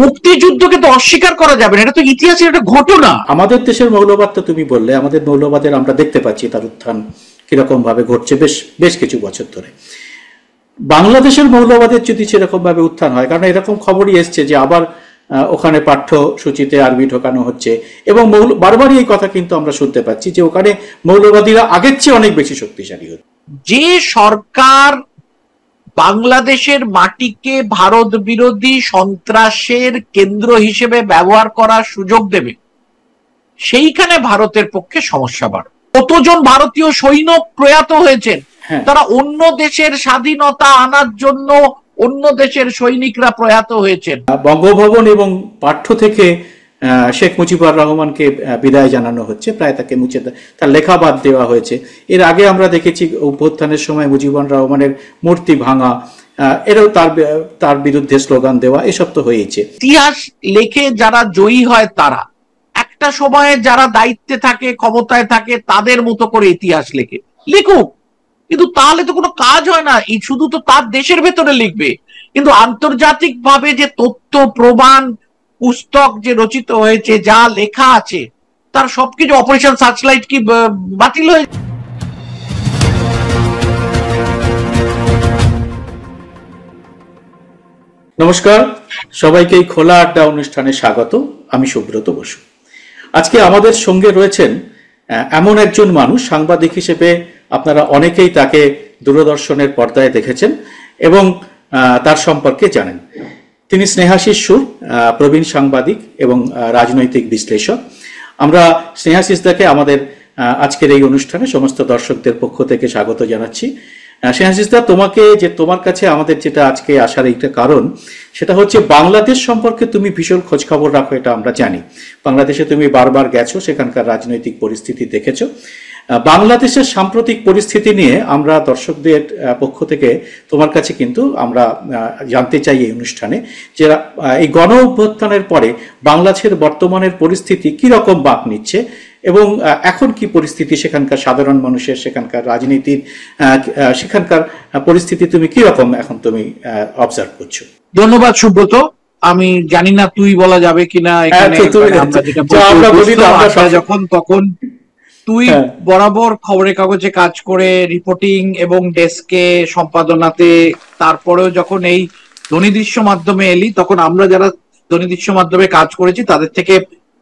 মুক্তিযুদ্ধকে তো অস্বীকার করা যাবে না, এটা তো ইতিহাসের একটা ঘটনা। আমাদের দেশের মৌলবাদ তো তুমি বললে, আমাদের মৌলবাদের আমরা দেখতে পাচ্ছি তার উত্থান কিরকম ভাবে ঘটছে বেশ কিছু বছর ধরে। বাংলাদেশের মৌলবাদের যদি সেরকম ভাবে উত্থান হয়, কারণ এরকম খবরই এসছে যে আবার ওখানে পাঠ্যসূচিতে আরবি ঢোকানো হচ্ছে, এবং বারবারই এই কথা কিন্তু আমরা শুনতে পাচ্ছি যে ওখানে মৌলবাদীরা আগের চেয়ে অনেক বেশি শক্তিশালী হচ্ছে। যে সরকার বাংলাদেশের মাটিকে ভারত বিরোধী সন্ত্রাসের কেন্দ্র হিসেবে ব্যবহার করার সুযোগ দেবে, সেইখানে ভারতের পক্ষে সমস্যা বাড়বে। কতজন ভারতীয় সৈন্য প্রয়াত হয়েছেন, তারা অন্য দেশের স্বাধীনতা আনার জন্য অন্য দেশের সৈনিকরা প্রয়াত হয়েছেন। বঙ্গভবন এবং পাঠ্য থেকে শেখ মুজিবুর রহমানকে বিদায় জানানো হচ্ছে, প্রায় তাকে মুছে তার লেখা বাদ দেওয়া হয়েছে। এর আগে আমরা দেখেছি অভ্যুত্থানের সময় মুজিবুর রহমানের মূর্তি ভাঙা, এরও তার বিরুদ্ধে স্লোগান দেওয়া, এসব তো হয়েছে। ইতিহাস লেখে যারা জয়ী হয় তারা একটা সময়ে যারা দায়িত্বে থাকে, ক্ষমতায় থাকে, তাদের মতো করে ইতিহাস লেখে, লিখুক, কিন্তু তাহলে তো কোনো কাজ হয় না। এই শুধু তো তার দেশের ভেতরে লিখবে, কিন্তু আন্তর্জাতিক ভাবে যে তথ্য প্রমাণ পুস্তক যে রচিত হয়েছে, যা লেখা আছে, তার সবকিছু অপারেশন সার্চলাইট কি বাতিল হয়ে? নমস্কার, সবাইকে এই খোলা আড্ডা অনুষ্ঠানে স্বাগত। আমি সুব্রত বসু। আজকে আমাদের সঙ্গে রয়েছেন এমন একজন মানুষ, সাংবাদিক হিসেবে আপনারা অনেকেই তাকে দূরদর্শনের পর্দায় দেখেছেন এবং তার সম্পর্কে জানেন। তিনি স্নেহাশিস সুর, প্রবীণ সাংবাদিক এবং রাজনৈতিক বিশ্লেষক। আমরা স্নেহাশিস দাকে আমাদের আজকের এই অনুষ্ঠানে সমস্ত দর্শকদের পক্ষ থেকে স্বাগত জানাচ্ছি। স্নেহাশিস দা, তোমার কাছে আমাদের যেটা আজকে আসার একটা কারণ, সেটা হচ্ছে বাংলাদেশ সম্পর্কে তুমি ভীষণ খোঁজ খবর রাখো, এটা আমরা জানি। বাংলাদেশে তুমি বারবার গেছো, সেখানকার রাজনৈতিক পরিস্থিতি দেখেছো। বাংলাদেশের সাম্প্রতিক পরিস্থিতি নিয়ে আমরা দর্শকদের পক্ষ থেকে তোমার কাছে কিন্তু আমরা জানতে চাই এই অনুষ্ঠানে যে এই গণ অভ্যুত্থানের পরে বাংলাদেশের বর্তমানের পরিস্থিতি কি রকম বাঁক নিচ্ছে এবং এখন কি পরিস্থিতি সেখানকার সাধারণ মানুষের, সেখানকার রাজনীতির, সেখানকার পরিস্থিতি তুমি কি রকম এখন তুমি অবজার্ভ করছো? ধন্যবাদ সুব্রত। আমি জানি না তুই বলা যাবে কিনা এখানে, যখন তখন তুই বরাবর খবরের কাগজে কাজ করে রিপোর্টিং এবং ডেস্কে সম্পাদনাতে, তারপরেও যখন এই ধ্বনিদৃশ্য মাধ্যমে এলি, তখন আমরা যারা ধ্বনিদৃশ্য মাধ্যমে কাজ করেছি তাদের থেকে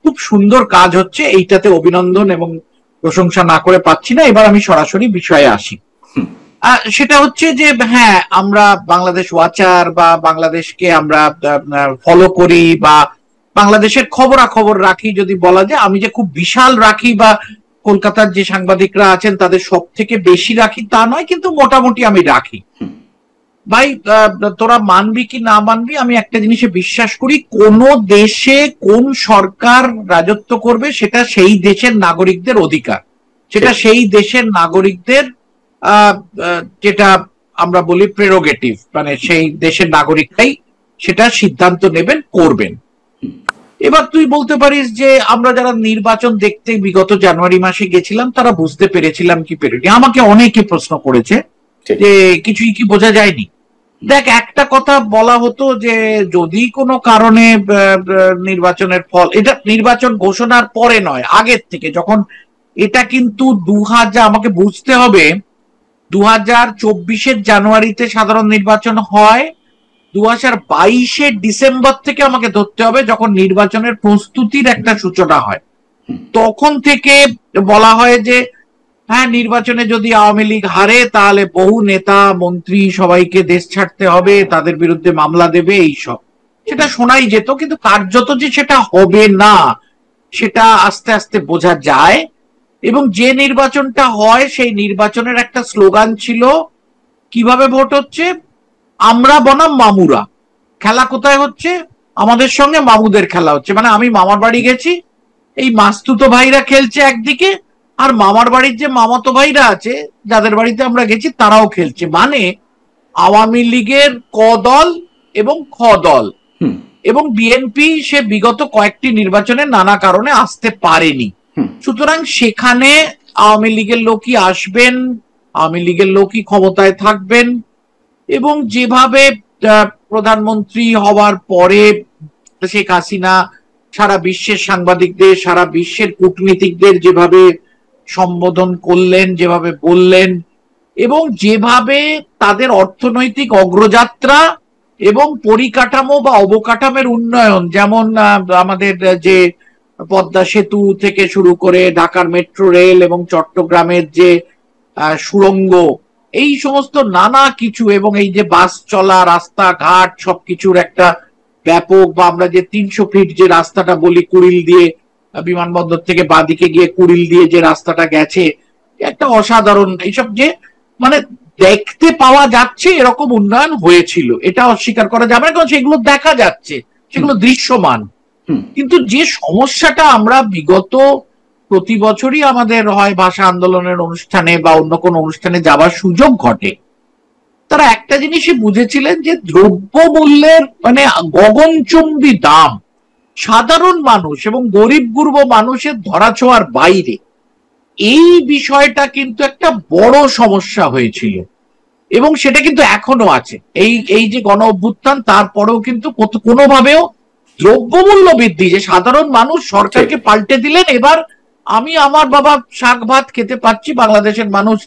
খুব সুন্দর কাজ হচ্ছে, এইটাতে অভিনন্দন এবং প্রশংসা না করে পাচ্ছি না। এবার আমি সরাসরি বিষয়ে আসি। সেটা হচ্ছে যে হ্যাঁ, আমরা বাংলাদেশ ওয়াচার বা বাংলাদেশকে আমরা ফলো করি বা বাংলাদেশের খবরাখবর রাখি, যদি বলা যায়। আমি যে খুব বিশাল রাখি বা কলকাতার যে সাংবাদিকরা আছেন তাদের সব থেকে বেশি রাখি তা নয়, কিন্তু মোটামুটি আমি রাখি। ভাই, তোরা মানবি কি না মানবি, আমি একটা জিনিসে বিশ্বাস করি, কোন দেশে কোন সরকার রাজত্ব করবে সেটা সেই দেশের নাগরিকদের অধিকার, সেটা সেই দেশের নাগরিকদের যেটা আমরা বলি প্রেরোগেটিভ, মানে সেই দেশের নাগরিকরাই সেটা সিদ্ধান্ত নেবেন, করবেন। এবার তুই বলতে পারিস যে আমরা যারা নির্বাচন দেখতে বিগত জানুয়ারি মাসে গেছিলাম তারা বুঝতে পেরেছিলাম কি পেরেনি। আমাকে অনেকে প্রশ্ন করেছে যে কিছুই কি বোঝা যায়নি। দেখ, একটা কথা বলা হতো যে যদি কোনো কারণে নির্বাচনের ফল, এটা নির্বাচন ঘোষণার পরে নয়, আগের থেকে, যখন এটা কিন্তু আমাকে বুঝতে হবে 2024-এর জানুয়ারিতে সাধারণ নির্বাচন হয়, 2022-এর ডিসেম্বর থেকে আমাকে ধরতে হবে যখন নির্বাচনের প্রস্তুতির একটা সূচনা হয়। তখন থেকে বলা হয় যে হ্যাঁ, নির্বাচনে যদি আওয়ামী লীগ হারে তাহলে বহু নেতা মন্ত্রী সবাইকে দেশ ছাড়তে হবে, তাদের বিরুদ্ধে মামলা দেবে, এইসব সেটা শোনাই যেত। কিন্তু কার্যত যে সেটা হবে না সেটা আস্তে আস্তে বোঝা যায়। এবং যে নির্বাচনটা হয় সেই নির্বাচনের একটা স্লোগান ছিল, কিভাবে ভোট হচ্ছে, আমরা বনাম মামুরা। খেলা কোথায় হচ্ছে? আমাদের সঙ্গে মামুদের খেলা হচ্ছে। মানে আমি মামার বাড়ি গেছি, এই মাস্তুতো ভাইরা খেলছে একদিকে, আর মামার বাড়ির যে মামাতো ভাইরা আছে যাদের বাড়িতে আমরা গেছি তারাও খেলছে। মানে আওয়ামী লীগের ক দল এবং খ দল, এবং বিএনপি সে বিগত কয়েকটি নির্বাচনে নানা কারণে আসতে পারেনি। সুতরাং সেখানে আওয়ামী লীগের লোকই আসবেন, আওয়ামী লীগের লোকই ক্ষমতায় থাকবেন। এবং যেভাবে প্রধানমন্ত্রী হওয়ার পরে শেখ হাসিনা সারা বিশ্বের সাংবাদিকদের, সারা বিশ্বের কূটনীতিকদের যেভাবে সম্বোধন করলেন, যেভাবে বললেন, এবং যেভাবে তাদের অর্থনৈতিক অগ্রযাত্রা এবং পরিকাঠামো বা অবকাঠামোর উন্নয়ন, যেমন আমাদের যে পদ্মা সেতু থেকে শুরু করে ঢাকার মেট্রো রেল এবং চট্টগ্রামের যে সুড়ঙ্গ, এই সমস্ত নানা কিছু, এবং এই যে বাস চলা, রাস্তাঘাট, সবকিছুর একটা ব্যাপক, বা আমরা যে 300 ফিট যে রাস্তাটা বলি কুড়িল দিয়ে, বিমানবন্দর থেকে বাদিকে গিয়ে কুড়িল দিয়ে যে রাস্তাটা গেছে, একটা অসাধারণ, এইসব যে মানে দেখতে পাওয়া যাচ্ছে এরকম উন্নয়ন হয়েছিল, এটা অস্বীকার করা যাবে না, কারণ সেগুলো দেখা যাচ্ছে, সেগুলো দৃশ্যমান। কিন্তু যে সমস্যাটা আমরা বিগত প্রতি বছরই আমাদের হয় ভাষা আন্দোলনের অনুষ্ঠানে বা অন্য কোনো অনুষ্ঠানে যাওয়ার সুযোগ ঘটে, তারা একটা জিনিসই বুঝেছিলেন যে দ্রব্য মূল্যের মানে গগনচুম্বী দাম সাধারণ মানুষ এবং গরিব গুরব মানুষের ধরাছোঁয়ার বাইরে, এই বিষয়টা কিন্তু একটা বড় সমস্যা হয়েছিল, এবং সেটা কিন্তু এখনো আছে। এই যে গণ অভ্যুত্থান, তারপরেও কিন্তু কোনোভাবেও দ্রব্যমূল্য বৃদ্ধি, যে সাধারণ মানুষ সরকারকে পাল্টে দিলেন, এবার আমি আমার বাবা শাক ভাত খেতে পাচ্ছি, বাংলাদেশের মানুষ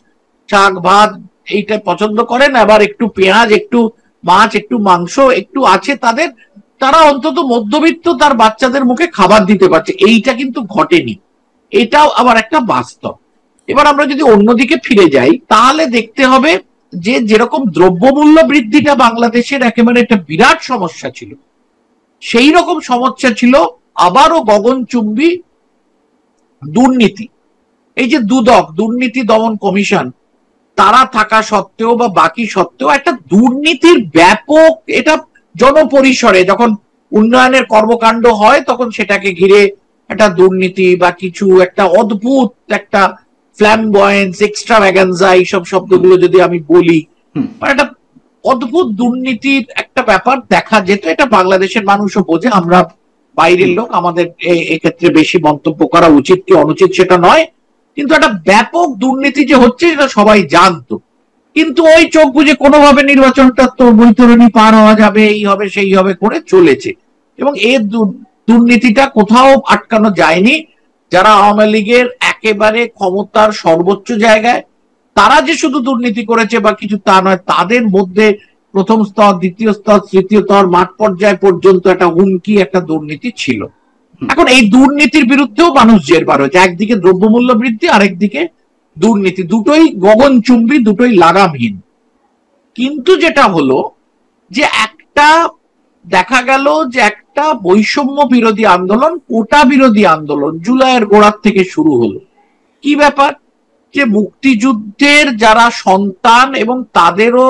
শাক ভাত এইটা পছন্দ করেন, আবার একটু পেঁয়াজ, একটু মাছ, একটু মাংস একটু আছে তাদের, তারা অন্তত মধ্যবিত্ত তার বাচ্চাদের মুখে খাবার দিতে পারছে, এইটা কিন্তু ঘটেনি, এটাও আবার একটা বাস্তব। এবার আমরা যদি অন্যদিকে ফিরে যাই, তাহলে দেখতে হবে যে যেরকম দ্রব্যমূল্য বৃদ্ধিটা বাংলাদেশের একেবারে একটা বিরাট সমস্যা ছিল, সেই রকম সমস্যা ছিল আবারও গগনচুম্বী দুর্নীতি। এই যে দুদক, দুর্নীতি দমন কমিশন, তারা থাকা সত্ত্বেও বা বাকি সত্ত্বেও একটা দুর্নীতির ব্যাপক, এটা জনপরিসরে যখন উন্নয়নের কর্মকাণ্ড হয় তখন সেটাকে ঘিরে একটা দুর্নীতি বা কিছু একটা অদ্ভুত একটা ফ্ল্যামবয়েন্স, এক্সট্রাভ্যাগান্সা, এইসব শব্দগুলো যদি আমি বলি, একটা অদ্ভুত দুর্নীতির একটা ব্যাপার দেখা যেত। এটা বাংলাদেশের মানুষও বোঝে, আমরা বাইরের লোক, আমাদের এক্ষেত্রে বেশি মন্তব্য করা উচিত কি অনুচিত সেটা নয়, কিন্তু একটা ব্যাপক দুর্নীতি যে হচ্ছে সেটা সবাই জানতো। কিন্তু ওই চোখ বুঝে কোনোভাবে নির্বাচনটা তো বৈতরণী পার হওয়া যাবে, এই হবে সেই হবে করে চলেছে, এবং এই দুর্নীতিটা কোথাও আটকানো যায়নি। যারা আওয়ামী লীগের একেবারে ক্ষমতার সর্বোচ্চ জায়গায়, তারা যে শুধু দুর্নীতি করেছে বা কিছু তা নয়, তাদের মধ্যে প্রথম স্তর, দ্বিতীয় স্তর, তৃতীয় স্তর, মাঠ পর্যায় পর্যন্ত একটা হুমকি, একটা দুর্নীতি ছিল। এখন এই দুর্নীতির বিরুদ্ধেও মানুষ জেরবার হয়েছে, একদিকে দ্রব্যমূল্য বৃদ্ধি, আরেকদিকে দুর্নীতি, দুটোই গগনচুম্বী, দুটোই লাগামহীন। কিন্তু যেটা হলো যে একটা দেখা গেল যে একটা বৈষম্য বিরোধী আন্দোলন, কোটা বিরোধী আন্দোলন জুলাইয়ের গোড়ার থেকে শুরু হলো। কি ব্যাপার, যে মুক্তিযুদ্ধের যারা সন্তান এবং তাদেরও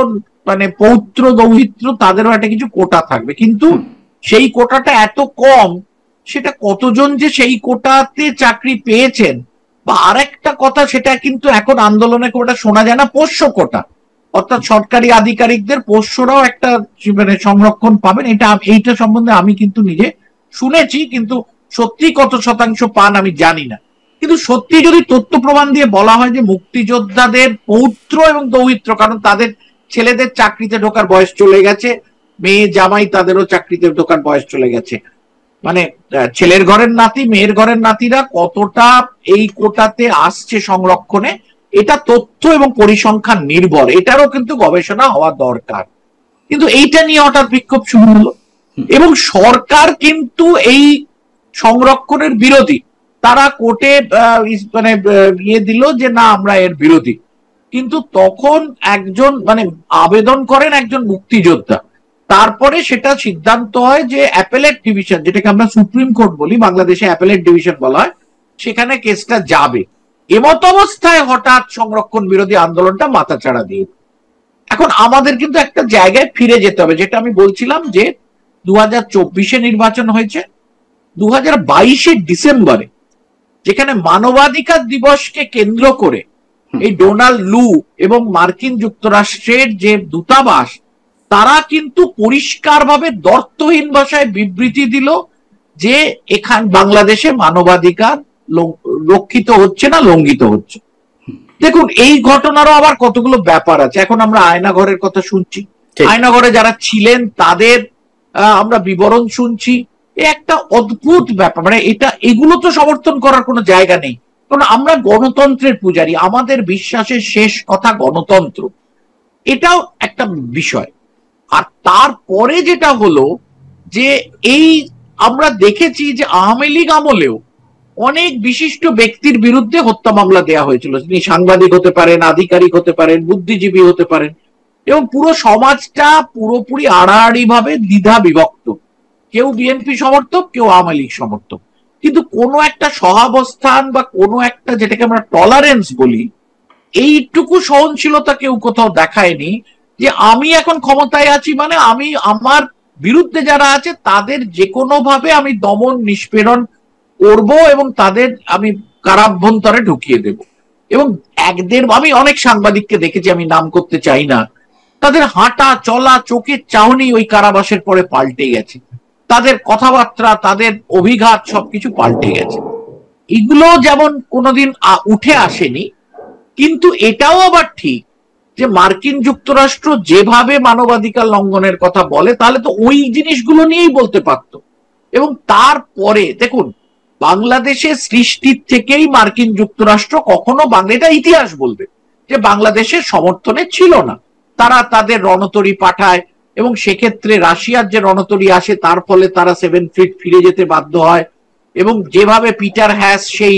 মানে পৌত্র দৌহিত্র, তাদেরও একটা কিছু কোটা থাকবে, কিন্তু সেই কোটাটা এত কম, সেটা কতজন যে সেই কোটাতে চাকরি পেয়েছেন, বা আরেকটা কথা, সেটা কিন্তু এখন আন্দোলনে কোটা শোনা যায় না, পোষ্য কোটা, অর্থাৎ সরকারি আধিকারিকদের পোষ্যরাও একটা মানে সংরক্ষণ পাবেন, এইটা সম্বন্ধে আমি কিন্তু নিজে শুনেছি, কিন্তু সত্যি কত শতাংশ পান আমি জানি না। কিন্তু সত্যি যদি তথ্য প্রমাণ দিয়ে বলা হয় যে মুক্তিযোদ্ধাদের পৌত্র এবং দৌহিত্র, কারণ তাদের ছেলেদের চাকরিতে ঢোকার বয়স চলে গেছে, মেয়ে জামাই তাদেরও চাকরিতে ঢোকার বয়স চলে গেছে, মানে ছেলের ঘরের নাতি, মেয়ের ঘরের নাতিরা কতটা এই কোটাতে আসছে সংরক্ষণে, এটা তথ্য এবং পরিসংখ্যান নির্ভর, এটারও কিন্তু গবেষণা হওয়া দরকার। কিন্তু এইটা নিয়ে হঠাৎ বিক্ষোভ শুরু হলো, এবং সরকার কিন্তু এই সংরক্ষণের বিরোধী, তারা কোর্টে মানে ইয়ে দিল যে না আমরা এর বিরোধী। কিন্তু তখন একজন মানে আবেদন করেন একজন মুক্তিযোদ্ধা, তারপরে সেটা সিদ্ধান্ত হয় যে অ্যাপেলেট ডিভিশন, যেটাকে আমরা সুপ্রিম কোর্ট বলি, বাংলাদেশে অ্যাপেলেট ডিভিশন বলা হয়, সেখানে কেসটা যাবে। এমত অবস্থায় হঠাৎ সংরক্ষণ বিরোধী আন্দোলনটা মাথাচাড়া দিয়ে, এখন আমাদের কিন্তু একটা জায়গায় ফিরে যেতে হবে, যেটা আমি বলছিলাম যে 2024-এ নির্বাচন হয়েছে, 2022-এর ডিসেম্বরে যেখানে মানবাধিকার দিবসকে কেন্দ্র করে এই ডোনাল্ড লু এবং মার্কিন যুক্তরাষ্ট্রের যে দূতাবাস, তারা কিন্তু পরিষ্কারভাবে দর্থহীন ভাষায় বিবৃতি দিল যে এখান বাংলাদেশে মানবাধিকার রক্ষিত হচ্ছে না, লঙ্ঘিত হচ্ছে। দেখুন, এই ঘটনারও আবার কতগুলো ব্যাপার আছে। এখন আমরা আয়নাঘরের কথা শুনছি, আয়নাঘরে যারা ছিলেন তাদের আমরা বিবরণ শুনছি, একটা অদ্ভুত ব্যাপার, মানে এগুলো তো সমর্থন করার কোনো জায়গা নেই, কারণ আমরা গণতন্ত্রের পূজারী, আমাদের বিশ্বাসের শেষ কথা গণতন্ত্র, এটাও একটা বিষয়। আর তারপরে যেটা হলো যে এই আমরা দেখেছি যে আওয়ামী লীগ আমলেও অনেক বিশিষ্ট ব্যক্তির বিরুদ্ধে হত্যা মামলা দেওয়া হয়েছিল। তিনি সাংবাদিক হতে পারেন, আধিকারিক হতে পারেন, বুদ্ধিজীবী হতে পারেন, এবং পুরো সমাজটা পুরোপুরি আড়াআড়ি ভাবে দ্বিধা বিভক্ত, কেউ বিএনপি সমর্থক, কেউ আওয়ামী লীগ সমর্থক। কিন্তু কোনো একটা সহাবস্থান বা কোনো একটা, যেটাকে আমরা টলারেন্স বলি, এইটুকু সহনশীলতা কেউ কোথাও দেখায়নি যে আমি এখন ক্ষমতায় আছি মানে আমি আমার বিরুদ্ধে যারা আছে তাদের যে কোনো ভাবে আমি দমন নিষ্পেরণ করব এবং তাদের আমি কারাভ্যন্তরে ঢুকিয়ে দেব। এবং আমি অনেক সাংবাদিককে দেখেছি, আমি নাম করতে চাই না, তাদের হাঁটা চলা চোখের চাহনি ওই কারাবাসের পরে পাল্টে গেছে, তাদের কথাবার্তা, তাদের অভিঘাত সবকিছু পাল্টে গেছে। এগুলো যেমন কোনোদিন উঠে আসেনি, কিন্তু এটাও আবার ঠিক যে মার্কিন যুক্তরাষ্ট্র যেভাবে মানবাধিকার লঙ্ঘনের কথা বলে, তাহলে তো ওই জিনিসগুলো নিয়েই বলতে পারতো। এবং তারপরে দেখুন, বাংলাদেশের সৃষ্টির থেকেই মার্কিন যুক্তরাষ্ট্র কখনো এটা ইতিহাস বলবে যে বাংলাদেশের সমর্থনে ছিল না। তারা তাদের রণতরী পাঠায় এবং সেক্ষেত্রে রাশিয়ার যে রণতরী আসে তার ফলে তারা 7 ফিট ফিরে যেতে বাধ্য হয়। এবং যেভাবে পিটার হ্যাস সেই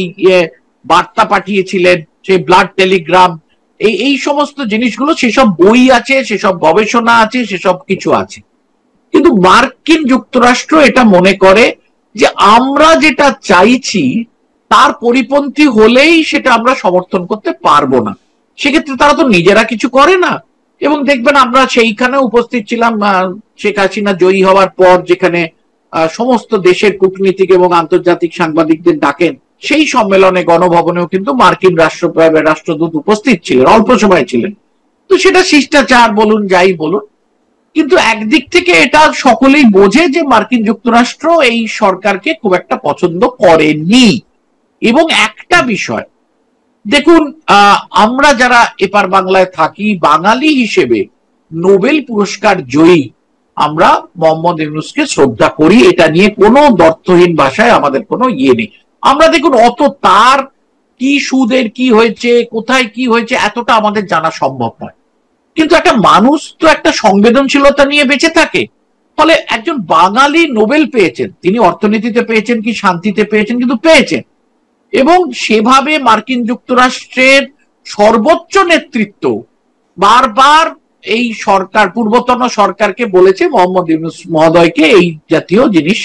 বার্তা পাঠিয়েছিলেন, সেই ব্লাড টেলিগ্রাম, এই সমস্ত জিনিসগুলো, সেসব বই আছে, সেসব গবেষণা আছে, সেসব কিছু আছে। কিন্তু মার্কিন যুক্তরাষ্ট্র এটা মনে করে যে আমরা যেটা চাইছি তার পরিপন্থী হলেই সেটা আমরা সমর্থন করতে পারবো না। সেক্ষেত্রে তারা তো নিজেরা কিছু করে না। এবং দেখবেন আমরা সেইখানে উপস্থিত ছিলাম শেখ হাসিনা জয়ী হওয়ার পর, যেখানে সমস্ত দেশের কূটনীতিক এবং আন্তর্জাতিক সাংবাদিকদের ডাকেন, সেই সম্মেলনে গণভবনেও কিন্তু মার্কিন রাষ্ট্রদূত উপস্থিত ছিলেন, অল্প সময় ছিলেন। তো সেটা শিষ্টাচার বলুন, যাই বলুন, কিন্তু একদিক থেকে এটা সকলেই বোঝে যে মার্কিন যুক্তরাষ্ট্র এই সরকারকে খুব একটা পছন্দ করেনি। এবং একটা বিষয় দেখুন, আমরা যারা এপার বাংলায় থাকি, বাঙালি হিসেবে নোবেল পুরস্কার জয়ী আমরা মোহাম্মদ ইউনূসকে শ্রদ্ধা করি, এটা নিয়ে কোনো দ্বর্থহীন ভাষায় আমাদের কোনো ইয়ে নেই। আমরা দেখুন অত তার কি সুদের কি হয়েছে, কোথায় কি হয়েছে, এতটা আমাদের জানা সম্ভব নয়। কিন্তু একটা মানুষ তো একটা সংবেদনশীলতা নিয়ে বেঁচে থাকে। ফলে একজন বাঙালি নোবেল পেয়েছেন, তিনি অর্থনীতিতে পেয়েছেন কি শান্তিতে পেয়েছেন, কিন্তু পেয়েছেন। এবং সেভাবে মার্কিন যুক্তরাষ্ট্রের সর্বোচ্চ নেতৃত্ব বারবার এই সরকার, পূর্বতন সরকারকে বলেছে মোহাম্মদ ইউনূস মহোদয়কে এই জাতীয় জিনিস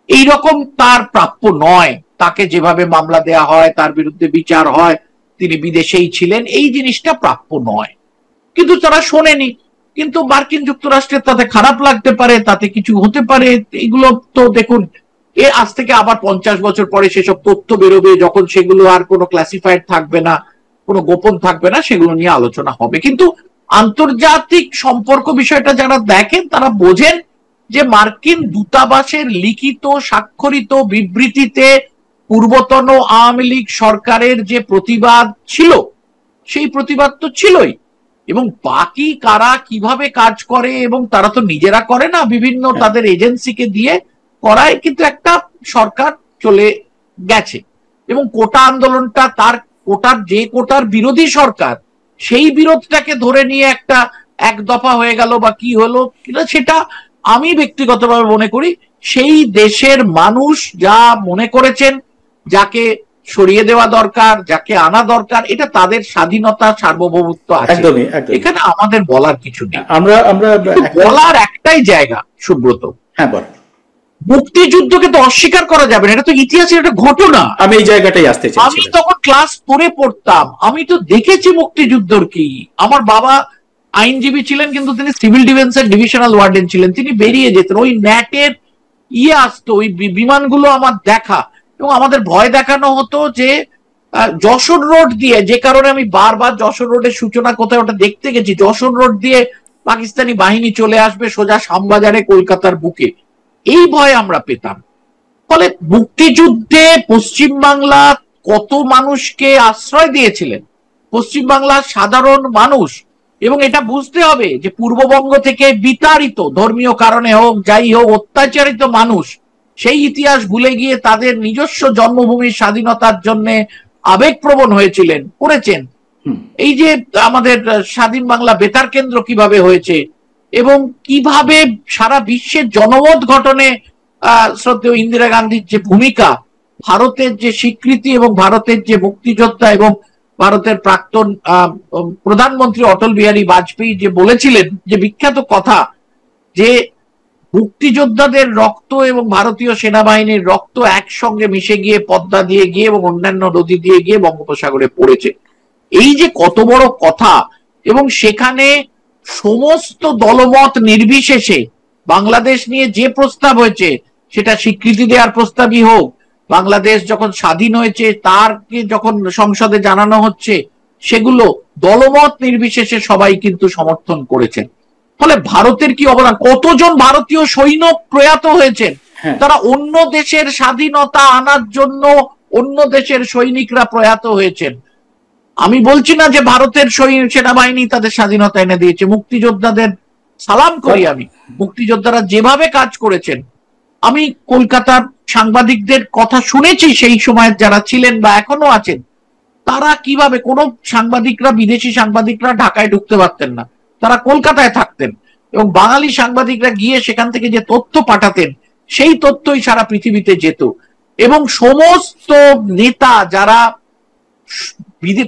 এইরকম তার প্রাপ্য নয়, তাকে যেভাবে মামলা দেয়া হয়, তার বিরুদ্ধে বিচার হয়, তিনি বিদেশেই ছিলেন, এই জিনিসটা প্রাপ্য নয়। কিন্তু তারা শোনেনি। কিন্তু মার্কিন যুক্তরাষ্ট্রের তাতে খারাপ লাগতে পারে, তাতে কিছু হতে পারে। এগুলো তো দেখুন, আজ থেকে আবার 50 বছর পরে সেসব তথ্য বেরোবে, যখন সেগুলো আর কোনো ক্লাসিফাইড থাকবে না, কোনো গোপন থাকবে না, সেগুলো নিয়ে আলোচনা হবে। কিন্তু আন্তর্জাতিক সম্পর্ক বিষয়টা যারা দেখেন তারা বোঝেন যে মার্কিন দূতাবাসের লিখিত স্বাক্ষরিত বিবৃতিতে পূর্বতন আওয়ামী লীগ সরকারের যে প্রতিবাদ ছিল, সেই প্রতিবাদ তো ছিলই। এবং বাকি কারা কিভাবে কাজ করে, এবং তারা তো নিজেরা করে না, বিভিন্ন তাদের এজেন্সিকে দিয়ে করায়, কিন্তু একটা সরকার চলে গেছে। এবং কোটা আন্দোলনটা তার কোটার বিরোধী সরকার, সেই বিরোধটাকে ধরে নিয়ে একটা এক দফা হয়ে গেল বা কি হলো, সেটা আমি ব্যক্তিগতভাবে মনে করি সেই দেশের মানুষ যা মনে করেছেন, যাকে সরিয়ে দেওয়া দরকার, যাকে আনা দরকার, এটা তাদের স্বাধীনতা, সার্বভৌমত্ব আছে, এখানে আমাদের বলার কিছু নেই। আমরা বলার একটাই জায়গা, সুব্রত, হ্যাঁ বল, মুক্তিযুদ্ধকে তো অস্বীকার করা যাবে না, এটা তো ইতিহাসের একটা ঘটনা। আমি এই জায়গাটাই আসতে চাই। আমি তখন ক্লাস 4-এ পড়তাম, আমি তো দেখেছি মুক্তিযুদ্ধর কি। আমার বাবা আইনজীবী ছিলেন, কিন্তু তিনি সিভিল ডিফেন্সের ডিভিশনাল ওয়ার্ডেন ছিলেন, তিনি বেরিয়ে যেতেন, ওই ন্যাটের আসতো, ওই বিমানগুলো আমার দেখা। এবং আমাদের ভয় দেখানো হতো যে যশোর রোড দিয়ে, যে কারণে আমি বারবার যশোর রোডের সূচনা কোথায় ওটা দেখতে গেছি, যশোর রোড দিয়ে পাকিস্তানি বাহিনী চলে আসবে সোজা শ্যামবাজারে, কলকাতার বুকে, এই ভয় আমরা পেতাম। ফলে মুক্তিযুদ্ধে পশ্চিমবাংলা কত মানুষকে আশ্রয় দিয়েছিলেন পশ্চিমবাংলার সাধারণ মানুষ। এবং এটা বুঝতে হবে যে পূর্ববঙ্গ থেকে বিতাড়িত, ধর্মীয় কারণে হোক যাই হোক, অত্যাচারিত মানুষ সেই ইতিহাস ভুলে গিয়ে তাদের নিজস্ব জন্মভূমির স্বাধীনতার জন্য আবেগপ্রবণ হয়েছিলেন, করেছেন। এই যে আমাদের স্বাধীন বাংলা বেতার কেন্দ্র কিভাবে হয়েছে এবং কিভাবে সারা বিশ্বের জনমত গঠনে শ্রদ্ধেয় ইন্দিরা গান্ধীর যে ভূমিকা, ভারতের যে স্বীকৃতি এবং ভারতের যে মুক্তিযোদ্ধা এবং ভারতের প্রাক্তন প্রধানমন্ত্রী অটল বিহারী বাজপেয়ী যে বলেছিলেন যে বিখ্যাত কথা, যে মুক্তিযোদ্ধাদের রক্ত এবং ভারতীয় সেনাবাহিনীর রক্ত একসঙ্গে মিশে গিয়ে পদ্মা দিয়ে গিয়ে এবং অন্যান্য নদী দিয়ে গিয়ে বঙ্গোপসাগরে পড়েছে। এই যে কত বড় কথা, এবং সেখানে সমস্ত দলমত নির্বিশেষে বাংলাদেশ নিয়ে যে প্রস্তাব হয়েছে, সেটা স্বীকৃতি দেওয়ার প্রস্তাবই হোক, বাংলাদেশ যখন স্বাধীন হয়েছে তারকে যখন সংসদে জানানো হচ্ছে, সেগুলো দলমত নির্বিশেষে সবাই কিন্তু সমর্থন করেছেন। ফলে ভারতের কি অবদান, কতজন ভারতীয় সৈন্য প্রয়াত হয়েছেন, তারা অন্য দেশের স্বাধীনতা আনার জন্য অন্য দেশের সৈনিকরা প্রয়াত হয়েছেন। আমি বলছি না যে ভারতের সেনাবাহিনী তাদের স্বাধীনতা এনে দিয়েছে, মুক্তিযোদ্ধাদের সালাম করি আমি, মুক্তিযোদ্ধারা যেভাবে কাজ করেছেন। আমি কলকাতার সাংবাদিকদের কথা শুনেছি সেই সময় যারা ছিলেন বা এখনো আছেন, তারা কিভাবে, কোন সাংবাদিকরা, বিদেশি সাংবাদিকরা ঢাকায় ঢুকতে পারতেন না, তারা কলকাতায় থাকতেন, এবং বাঙালি সাংবাদিকরা গিয়ে সেখান থেকে যে তথ্য পাঠাতেন সেই তথ্যই সারা পৃথিবীতে যেত। এবং সমস্ত নেতা যারা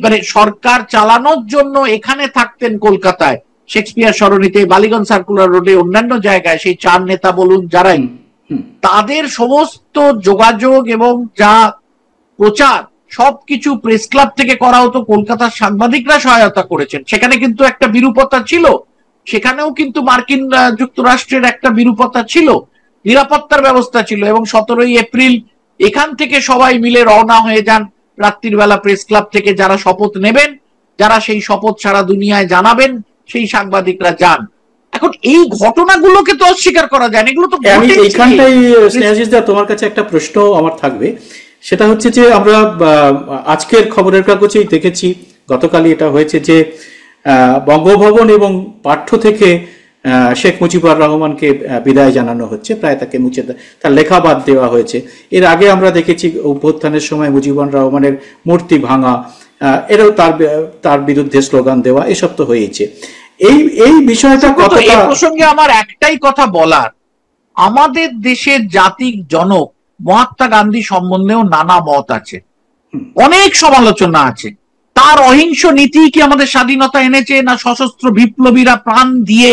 মানে সরকার চালানোর জন্য এখানে থাকতেন কলকাতায়, শেক্সপিয়ার সরণিতে, বালিগঞ্জ সার্কুলার রোডে, অন্যান্য জায়গায়, সেই চার নেতা বলুন যারাই, তাদের সমস্ত যোগাযোগ এবং যা প্রচার সবকিছু প্রেস ক্লাব থেকে করা হতো, কলকাতার সাংবাদিকরা সহায়তা করেছেন। সেখানে কিন্তু একটা বিরূপতা ছিল, সেখানেও কিন্তু মার্কিন যুক্তরাষ্ট্রের একটা বিরূপতা ছিল, নিরাপত্তার ব্যবস্থা ছিল। এবং 17ই এপ্রিল এখান থেকে সবাই মিলে রওনা হয়ে যান রাত্রির বেলা প্রেস ক্লাব থেকে, যারা শপথ নেবেন, যারা সেই শপথ সারা দুনিয়ায় জানাবেন, সেই সাংবাদিকরা যান। এখন এই ঘটনাগুলোকে তো অস্বীকার করা যায় না, এগুলো তো আমি এইখানটাই স্নেহাশিসদা তোমার কাছে একটা প্রশ্ন আমার থাকবে, সেটা হচ্ছে যে আমরা আজকের খবরের কাগজেই দেখেছি, গতকালই এটা হয়েছে যে বঙ্গভবন এবং পাঠ্য থেকে শেখ মুজিবুর রহমানকে বিদায় জানানো হচ্ছে, প্রায় তাকে মুছে তার লেখা বাদ দেওয়া হয়েছে। এর আগে আমরা দেখেছি অভ্যুত্থানের সময় মুজিবুর রহমানের মূর্তি ভাঙা, এরাও তার বিরুদ্ধে স্লোগান দেওয়া, এসব তো হয়েছে। এই বিষয়টা কতটা, এই প্রসঙ্গে আমার একটাই কথা বলার, আমাদের দেশের জাতির জনক মহাত্মা গান্ধী সম্বন্ধেও নানা মত আছে, অনেক সমালোচনা আছে। তার অহিংস নীতি কি আমাদের স্বাধীনতা এনেছে, না সশস্ত্র বিপ্লবীরা প্রাণ দিয়ে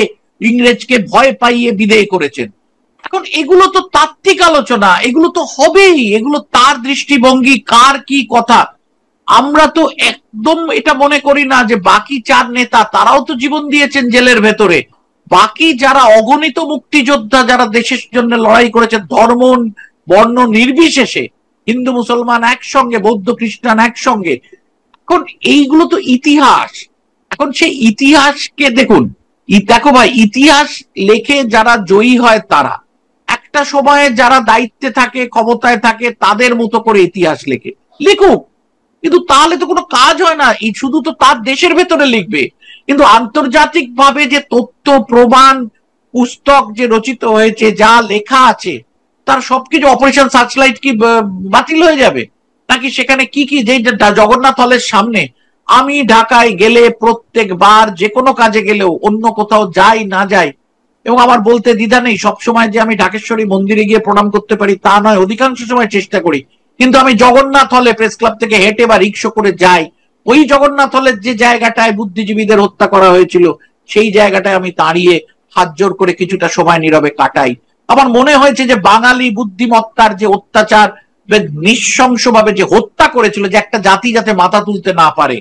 ইংরেজকে ভয় পাইয়ে বিদেয় করেছেন? এখন এগুলো তো তাত্ত্বিক আলোচনা, এগুলো তো হবেই, এগুলো তার দৃষ্টিভঙ্গি, কার কি কথা। আমরা তো একদম এটা মনে করি না যে বাকি চার নেতা, তারাও তো জীবন দিয়েছেন জেলের ভেতরে, বাকি যারা অগণিত মুক্তিযোদ্ধা যারা দেশের জন্য লড়াই করেছেন, ধর্ম বর্ণ নির্বিশেষে, হিন্দু মুসলমান একসঙ্গে, বৌদ্ধ খ্রিস্টান একসঙ্গে। এখন এইগুলো তো ইতিহাস। এখন সেই ইতিহাসকে দেখুন, দেখো ভাই, ইতিহাস লেখে যারা জয়ী হয় তারা, একটা সময়ে যারা দায়িত্বে থাকে, ক্ষমতায় থাকে, তাদের মতো করে ইতিহাস লেখে, লিখুক, কিন্তু তাহলে তো কোনো কাজ হয় না। এই শুধু তো তার দেশের ভেতরে লিখবে, কিন্তু আন্তর্জাতিক ভাবে যে তথ্য প্রমাণ পুস্তক যে রচিত হয়েছে, যা লেখা আছে, তার সবকিছু অপারেশন সার্চলাইট কি বাতিল হয়ে যাবে নাকি? সেখানে কি কি, যে জগন্নাথ হলের সামনে আমি ঢাকায় গেলে প্রত্যেকবার যে কোনো কাজে গেলেও, অন্য কোথাও যাই না যাই, এবং আমার বলতে দ্বিধা নেই, সবসময় যে আমি ঢাকেশ্বরী মন্দিরে গিয়ে প্রণাম করতে পারি তা নয়, অধিকাংশ সময় চেষ্টা করি, কিন্তু আমি জগন্নাথ হলে প্রেস ক্লাব থেকে হেঁটে বা রিক্সা করে যাই। ওই জগন্নাথ হলের যে জায়গাটায় বুদ্ধিজীবীদের হত্যা করা হয়েছিল, সেই জায়গাটায় আমি দাঁড়িয়ে হাত জোর করে কিছুটা সময় নীরবে কাটাই। আমার মনে হয়েছে যে বাঙালি বুদ্ধিমত্তার যে অত্যাচার, নৃশংসভাবে যে হত্যা করেছিল, যে একটা জাতি যাতে মাথা তুলতে না পারে,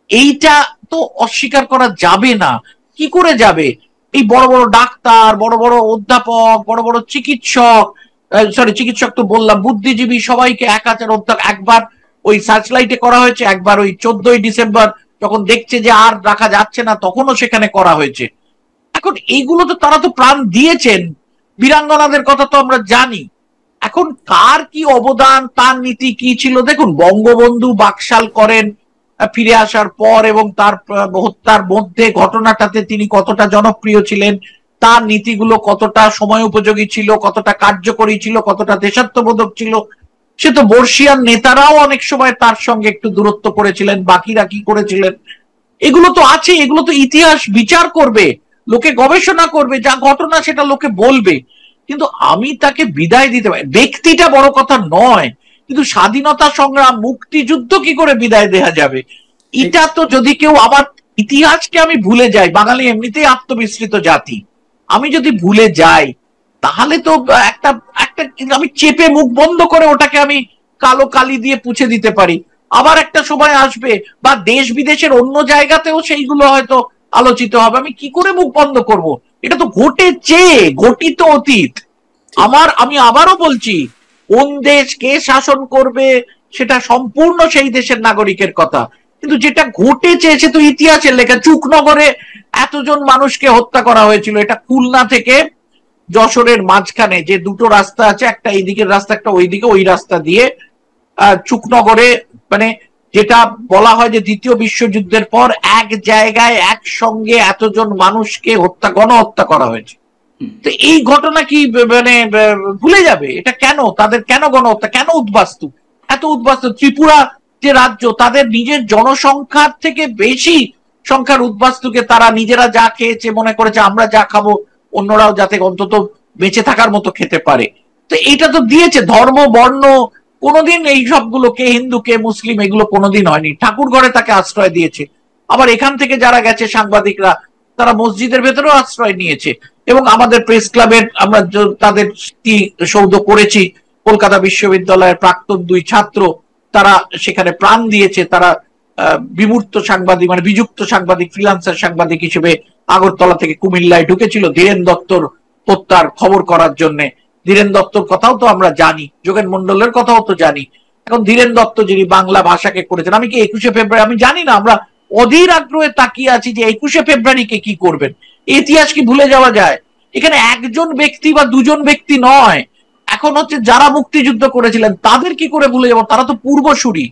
এইটা তো অস্বীকার করা যাবে না। কি করে যাবে? এই বড় বড় ডাক্তার, বড় বড় অধ্যাপক, বড় বড় চিকিৎসক, চিকিৎসক তো বললাম, বুদ্ধিজীবী, সবাইকে 1000 একবার ওই সার্চলাইটে করা হয়েছে, একবার ওই 14ই ডিসেম্বর যখন দেখছে যে আর রাখা যাচ্ছে না, তখনও সেখানে করা হয়েছে। এখন এইগুলো তো তারা তো প্রাণ দিয়েছেন, বীরাঙ্গনাদের কথা তো আমরা জানি। এখন কার কি অবদান, তার নীতি কি ছিল? দেখুন, বঙ্গবন্ধু বাকশাল করেন ফিরে আসার পর, এবং তার হত্যার মধ্যে ঘটনাটাতে তিনি কতটা জনপ্রিয় ছিলেন, তার নীতিগুলো কতটা সময় উপযোগী ছিল, কতটা কার্যকরী ছিল, কতটা দেশাত্মবোধক ছিল, সে তো বর্ষিয়ান নেতারাও অনেক সময় তার সঙ্গে একটু দূরত্ব করেছিলেন, বাকিরা কি করেছিলেন এগুলো তো আছে, এগুলো তো ইতিহাস বিচার করবে, লোকে গবেষণা করবে, যা ঘটনা সেটা লোকে বলবে। কিন্তু আমি তাকে বিদায় দিতে পারি, ব্যক্তিটা বড় কথা নয়, কিন্তু স্বাধীনতা সংগ্রাম, মুক্তিযুদ্ধ কি করে বিদায় দেয়া যাবে? এটা তো যদি কেউ, আমার ইতিহাসকে আমি ভুলে যাই, বাঙালি এমনিতেই আত্মবিস্মৃত জাতি, আমি যদি ভুলে যাই তাহলে তো একটা একটা আমি চেপে মুখ বন্ধ করে ওটাকে আমি কালো কালি দিয়ে পুছে দিতে পারি। আবার একটা সময় আসবে বা দেশ বিদেশের অন্য জায়গাতেও সেইগুলো হয়তো আলোচিত হবে, আমি কি করে মুখ বন্ধ করব? এটা তো ঘটেছে, ঘটিত অতীত। আমি আবারও বলছি, কোন দেশ কে শাসন করবে সেটা সম্পূর্ণ সেই দেশের নাগরিকের কথা, কিন্তু যেটা ঘটেছে সে তো ইতিহাসের লেখা। চুকনগরে এতজন মানুষকে হত্যা করা হয়েছিল, এটা খুলনা থেকে যশোরের মাঝখানে যে দুটো রাস্তা আছে, একটা এইদিকের রাস্তা একটা ওইদিকে, ওই রাস্তা দিয়ে চুকনগরে, মানে যেটা বলা হয় যে দ্বিতীয় বিশ্বযুদ্ধের পর এক জায়গায় একসঙ্গে এতজন মানুষকে গণহত্যা করা হয়েছে। তো এই ঘটনা কি মানে ভুলে যাবে? এটা কেন, তাদের কেন গণহত্যা, কেন উদ্বাস্তু, এত উদ্বাস্তু? ত্রিপুরা যে রাজ্য, তাদের নিজের জনসংখ্যার থেকে বেশি সংখ্যার উদ্বাস্তুকে তারা নিজেরা যা খেয়েছে মনে করেছে আমরা যা খাবো অন্যরাও যাতে অন্তত বেঁচে থাকার মতো খেতে পারে। তো এইটা তো দিয়েছে ধর্ম বর্ণ, কোনোদিন এই সবগুলো কে হিন্দু কে মুসলিম এগুলো কোনোদিন হয়নি। ঠাকুর ঘরে তাকে আশ্রয় দিয়েছে, আবার এখান থেকে যারা গেছে সাংবাদিকরা তারা মসজিদের ভেতরেও আশ্রয় নিয়েছে। এবং আমাদের প্রেস ক্লাবের আমরা তাদের সৌধ করেছি, কলকাতা বিশ্ববিদ্যালয়ের প্রাক্তন 2 ছাত্র তারা সেখানে প্রাণ দিয়েছে, তারা বিমূর্ত সাংবাদিক মানে বিযুক্ত সাংবাদিক, ফ্রিল্যান্সার সাংবাদিক হিসেবে আগরতলা থেকে কুমিল্লায় ঢুকেছিল ধীরেন দত্তর হত্যার খবর করার জন্য। ধীরেন দত্তর কথাও তো আমরা জানি, যোগেন মন্ডলের কথাও তো জানি। এখন ধীরেন দত্ত যিনি বাংলা ভাষাকে করেছেন, আমি কি 21শে ফেব্রুয়ারি, আমি জানি না, আমরা অধীর আগ্রহে তাকিয়ে আছি যে 21শে ফেব্রুয়ারিকে কি করবেন। ইতিহাস কি ভুলে যাওয়া যায়? এখানে একজন ব্যক্তি বা দুজন ব্যক্তি নয়, এখন হচ্ছে যারা মুক্তিযুদ্ধ করেছিলেন তাদের কি করে ভুলে যাব? তারা তো পূর্বসূরি,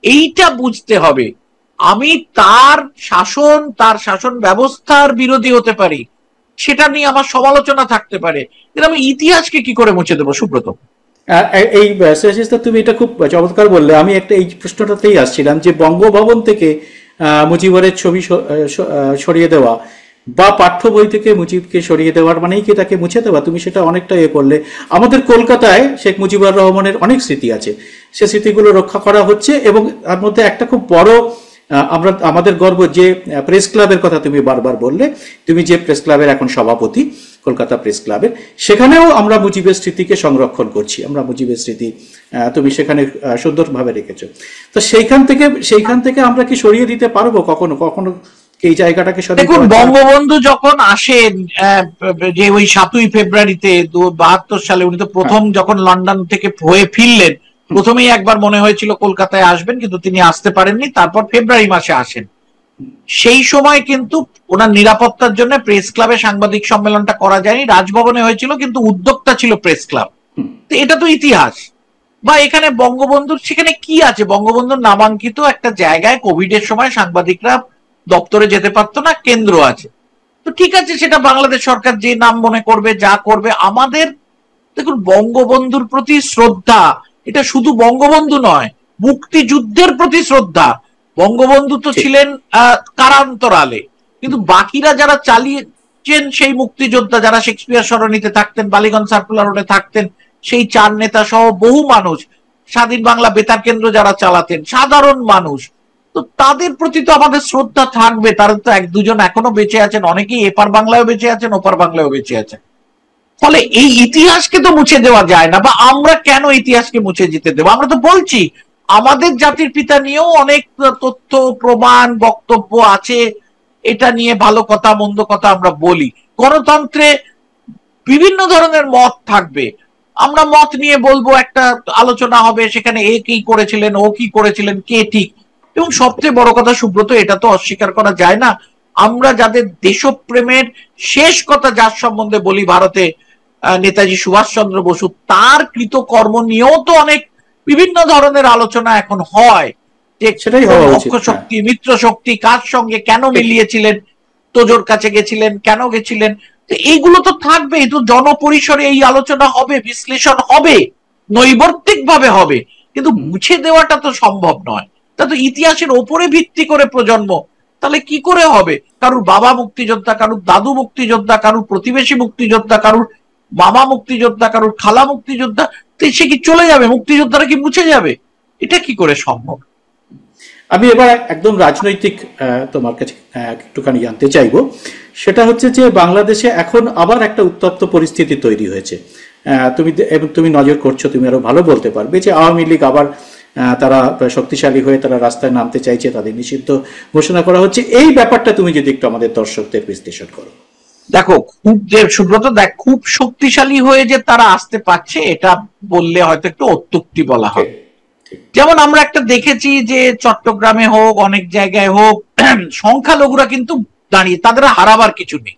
এইটা বুঝতে হবে। আমি তার শাসন ব্যবস্থার বিরোধী হতে পারি, সেটা নিয়ে আমার সমালোচনা থাকতে পারে, কিন্তু আমি ইতিহাসকে কি করে মুছে দেবো? সুব্রত, এই তুমি এটা খুব চমৎকার বললে। আমি একটা এই প্রশ্নটাতেই আসছিলাম যে বঙ্গভবন থেকে মুজিবরের ছবি সরিয়ে দেওয়া বা পাঠ্য বই থেকে মুজিবকে সরিয়ে দেওয়ার মানেই কি তাকে মুছে দেওয়া? তুমি সেটা অনেকটা করলে। আমাদের কলকাতায় শেখ মুজিবুর রহমানের অনেক স্মৃতি আছে, সে স্মৃতিগুলো রক্ষা করা হচ্ছে। এবং তার মধ্যে একটা খুব বড় আমাদের গর্ব যে প্রেস ক্লাবের কথা তুমি বারবার বললে, তুমি যে প্রেস ক্লাবের এখন সভাপতি কলকাতা প্রেস ক্লাবের, সেখানেও আমরা মুজিবের স্মৃতিকে সংরক্ষণ করছি। আমরা মুজিবের স্মৃতি তুমি সেখানে সুন্দরভাবে রেখেছো। তো সেইখান থেকে আমরা কি সরিয়ে দিতে পারবো কখনো কখনো এই জায়গাটাকে? দেখুন, বঙ্গবন্ধু যখন আসেন যে ওই 7ই ফেব্রুয়ারিতে 72 সালে, উনি তো প্রথম যখন লন্ডন থেকে হয়ে ফিরলেন, প্রথমেই একবার মনে হয়েছিল কলকাতায় আসবেন, কিন্তু তিনি আসতে পারেননি, তারপর ফেব্রুয়ারি মাসে আসেন। সেই সময় কিন্তু ওনার নিরাপত্তার জন্য প্রেস ক্লাবে সাংবাদিক সম্মেলনটা করা যায়নি, রাজভবনে হয়েছিল, কিন্তু উদ্যোক্তা ছিল প্রেস ক্লাব। তো এটা তো ইতিহাস। বা এখানে বঙ্গবন্ধুর সেখানে কি আছে? বঙ্গবন্ধুর নামাঙ্কিত একটা জায়গায় কোভিড এর সময় সাংবাদিকরা দপ্তরে যেতে পারতো না, কেন্দ্র আছে, তো ঠিক আছে, সেটা বাংলাদেশ সরকার যে নাম মনে করবে যা করবে। আমাদের দেখুন, বঙ্গবন্ধুর প্রতি শ্রদ্ধা, এটা শুধু বঙ্গবন্ধু নয়, মুক্তিযুদ্ধের প্রতি শ্রদ্ধা। বঙ্গবন্ধু তো ছিলেন কারান্তরালে, কিন্তু বাকিরা যারা চালিয়েছেন সেই মুক্তিযোদ্ধা, যারা শেক্সপিয়ার সরণিতে থাকতেন, বালিগঞ্জ সার্কুলার রোডে থাকতেন, সেই 4 নেতা সহ বহু মানুষ, স্বাধীন বাংলা বেতার কেন্দ্র যারা চালাতেন, সাধারণ মানুষ, তো তাদের প্রতি তো আমাদের শ্রদ্ধা থাকবে। তারা তো 1-2জন এখনো বেঁচে আছেন, অনেকেই এপার বাংলায়ও বেঁচে আছেন, ওপার বাংলায়ও বেঁচে আছেন। ফলে এই ইতিহাসকে তো মুছে দেওয়া যায় না। বা আমরা কেন ইতিহাসকে মুছে যেতে দেবো? আমরা তো বলছি আমাদের জাতির পিতা নিয়েও অনেক তথ্য প্রমাণ বক্তব্য আছে, এটা নিয়ে ভালো কথা মন্দ কথা আমরা বলি। গণতন্ত্রে বিভিন্ন ধরনের মত থাকবে, আমরা মত নিয়ে বলবো, একটা আলোচনা হবে, সেখানে এ কি করেছিলেন, ও কি করেছিলেন, কে ঠিক। এবং সবচেয়ে বড় কথা সুব্রত, এটা তো অস্বীকার করা যায় না, আমরা যাদের দেশপ্রেমের শেষ কথা যার সম্বন্ধে বলি ভারতে, নেতাজি সুভাষচন্দ্র বসু, তার কৃতকর্ম নিয়েও তো অনেক বিভিন্ন ধরনের আলোচনা এখন হয়, যে পক্ষ শক্তি মিত্র শক্তি কার সঙ্গে কেন মিলিয়েছিলেন, তোজোর কাছে গেছিলেন, কেন গেছিলেন। এইগুলো তো থাকবে, তো জনপরিসরে এই আলোচনা হবে, বিশ্লেষণ হবে, নৈবর্তিক ভাবে হবে, কিন্তু মুছে দেওয়াটা তো সম্ভব নয়। তা তো ইতিহাসের ওপরে ভিত্তি করে প্রজন্ম, তাহলে কি করে হবে? কারুর বাবা মুক্তিযোদ্ধা, কারুর দাদু মুক্তিযোদ্ধা, কারুর প্রতিবেশী মুক্তিযোদ্ধা, কারুর মামা মুক্তিযোদ্ধা, কারুর খালা মুক্তিযোদ্ধা, তো সে কি চলে যাবে? মুক্তিযোদ্ধারা কি মুছে যাবে? এটা কি করে সম্ভব? আমি এবার একদম রাজনৈতিক তোমার কাছে একটুখানি জানতে চাইবো, সেটা হচ্ছে যে বাংলাদেশে এখন আবার একটা উত্তপ্ত পরিস্থিতি তৈরি হয়েছে। তুমি নজর করছো, তুমি আরো ভালো বলতে পারবে, যে আওয়ামী লীগ আবার তারা শক্তিশালী হয়ে তারা রাস্তায় নামতে চাইছে, তাদের নিষিদ্ধ ঘোষণা করা হচ্ছে। এই ব্যাপারটা তুমি যদি একটু আমাদের দর্শকদের বিশ্লেষণ করো। দেখো, খুব যে সুব্রত, দেখ, খুব শক্তিশালী হয়ে যে তারা আসতে পারছে এটা বললে হয়তো একটু অত্যুক্তি বলা হয়। যেমন আমরা একটা দেখেছি যে চট্টগ্রামে হোক, অনেক জায়গায় হোক, সংখ্যালঘুরা কিন্তু দাঁড়িয়ে, তাদের হারাবার কিছু নেই,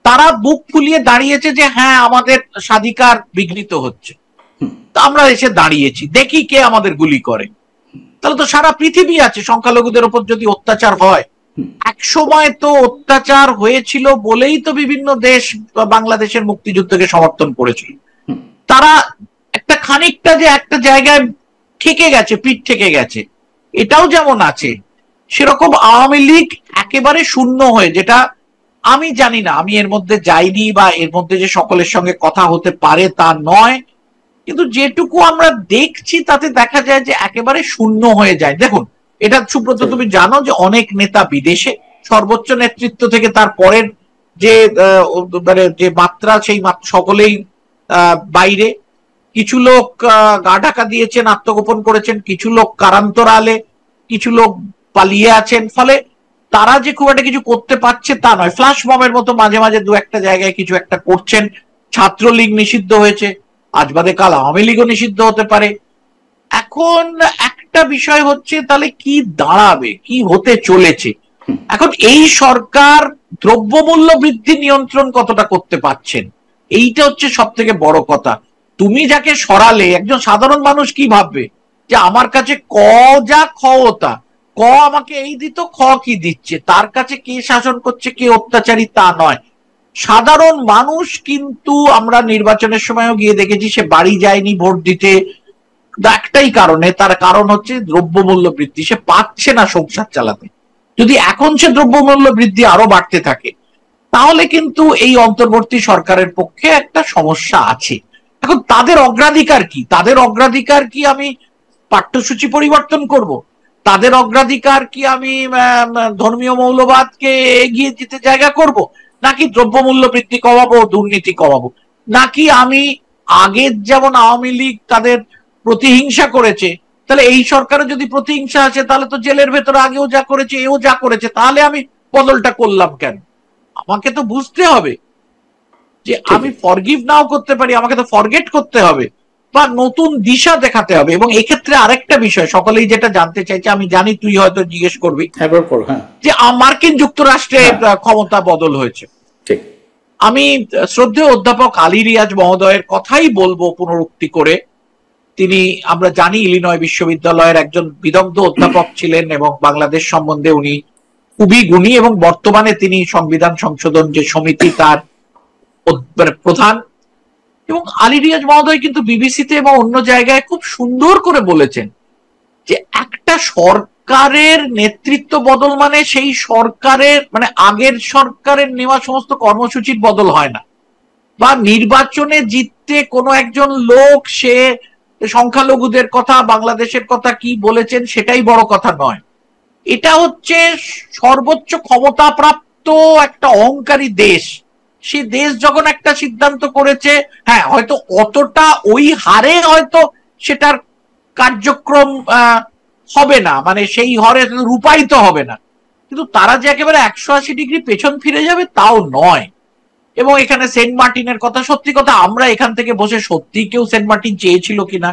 তারা বুক ফুলিয়ে দাঁড়িয়েছে যে হ্যাঁ আমাদের স্বাধিকার বিঘ্নিত হচ্ছে, তা আমরা এসে দাঁড়িয়েছি, দেখি কে আমাদের গুলি করে। তাহলে তো সারা পৃথিবী আছে, সংখ্যালঘুদের উপর যদি অত্যাচার হয়, এক সময় তো অত্যাচার হয়েছিল বলেই তো বিভিন্ন দেশ বাংলাদেশের মুক্তিযুদ্ধকে সমর্থন করেছিল। তারা একটা খানিকটা যে একটা জায়গায় ঠেকে গেছে, পিঠ ঠেকে গেছে, এটাও যেমন আছে, সেরকম আওয়ামী লীগ একেবারে শূন্য হয়ে, যেটা আমি জানি না, আমি এর মধ্যে যাইনি বা এর মধ্যে যে সকলের সঙ্গে কথা হতে পারে তা নয়, কিন্তু যেটুকু আমরা দেখছি তাতে দেখা যায় যে একেবারে শূন্য হয়ে যায়। দেখুন, এটা সুব্রত তুমি জানো যে অনেক নেতা বিদেশে, সর্বোচ্চ নেতৃত্ব থেকে তার পরের যে মানে যে মাত্রা, সেই সকলেই বাইরে। কিছু লোক গা ঢাকা দিয়েছেন, আত্মগোপন করেছেন, কিছু লোক কারান্তরালে, কিছু লোক পালিয়ে আছেন। ফলে তারা যে খুব একটা কিছু করতে পারছে তা নয়, ফ্ল্যাশ মবের মতো মাঝে মাঝে দু একটা জায়গায় কিছু একটা করছেন। ছাত্রলীগ নিষিদ্ধ হয়েছে, আজ বাদে কাল আওয়ামী লীগও নিষিদ্ধ হতে পারে। এখন একটা বিষয় হচ্ছে, তাহলে কি দাঁড়াবে, কি হতে চলেছে? এখন এই সরকার দ্রব্যমূল্য বৃদ্ধি নিয়ন্ত্রণ কতটা করতে পারছেন, এইটা হচ্ছে সব থেকে বড় কথা। তুমি যাকে সরালে, একজন সাধারণ মানুষ কি ভাববে যে আমার কাছে ক যা খ তা, ক আমাকে এই দিত, খ কি দিচ্ছে, তার কাছে কে শাসন করছে, কে অত্যাচারী তা নয়। সাধারণ মানুষ কিন্তু, আমরা নির্বাচনের সময়ও গিয়ে দেখেছি, সে বাড়ি যায়নি ভোট দিতে একটাই কারণে, তার কারণ হচ্ছে দ্রব্যমূল্য বৃদ্ধি, সে পাচ্ছে না সংসার চালাতে। যদি এখন সে দ্রব্যমূল্য বৃদ্ধি আরো বাড়তে থাকে, তাহলে কিন্তু এই অন্তর্বর্তী সরকারের পক্ষে একটা সমস্যা আছে। এখন তাদের অগ্রাধিকার কি? তাদের অগ্রাধিকার কি আমি পাঠ্যসূচি পরিবর্তন করব? তাদের অগ্রাধিকার কি আমি ধর্মীয় মৌলবাদকে এগিয়ে দিতে জায়গা করব? নাকি দ্রব্যমূল্য বৃদ্ধি কমাবো, দুর্নীতি কমাবো? নাকি আমি আগের যেমন আওয়ামী লীগ তাদের প্রতিহিংসা করেছে, তাহলে এই সরকারে যদি প্রতিহিংসা আছে, তাহলে তো জেলের ভেতরে আগেও যা করেছে এও যা করেছে, তাহলে আমি বদলটা করলাম কেন? আমাকে তো বুঝতে হবে যে আমি ফরগিভ নাও করতে পারি, আমাকে তো ফরগেট করতে হবে, বা নতুন দিশা দেখাতে হবে। এবং এক্ষেত্রে আরেকটা বিষয় সকলেই যেটা জানতে চাইছে, আমি জানি তুই হয়তো জিজ্ঞেস করবি, যে মার্কিন যুক্তরাষ্ট্রে ক্ষমতা বদল হয়েছে। আমি শ্রদ্ধেয় অধ্যাপক আলী রিয়াজ মহোদয়ের কথাই বলবো পুনরুক্তি করে। তিনি, আমরা জানি, ইলিনয় বিশ্ববিদ্যালয়ের একজন বিদগ্ধ অধ্যাপক ছিলেন এবং বাংলাদেশ সম্বন্ধে উনি খুবই গুণী, এবং বর্তমানে তিনি সংবিধান সংশোধন যে সমিতি তার প্রধান। এবং আলী রিয়াজ মহোদয় কিন্তু বিবিসিতে এবং অন্য জায়গায় খুব সুন্দর করে বলেছেন যে একটা সরকারের নেতৃত্ব বদল মানে সেই সরকারের, মানে আগের সরকারের নেওয়া সমস্ত কর্মসূচির বদল হয় না, বা নির্বাচনে জিততে কোনো একজন লোক সে সংখ্যালঘুদের কথা, বাংলাদেশের কথা কি বলেছেন সেটাই বড় কথা নয়। এটা হচ্ছে সর্বোচ্চ ক্ষমতা প্রাপ্ত একটা অহংকারী দেশ, সে দেশ যখন একটা সিদ্ধান্ত করেছে, হ্যাঁ হয়তো অতটা ওই হারে হয়তো সেটার কার্যক্রম হবে না, মানে সেই হারে রূপায়িত হবে না, কিন্তু তারা যে একেবারে 180 ডিগ্রি পেছন ফিরে যাবে তাও নয়। এবং এখানে সেন্ট মার্টিনের কথা, সত্যি কথা, আমরা এখান থেকে বসে সত্যি কেউ সেন্ট মার্টিন চেয়েছিল কিনা,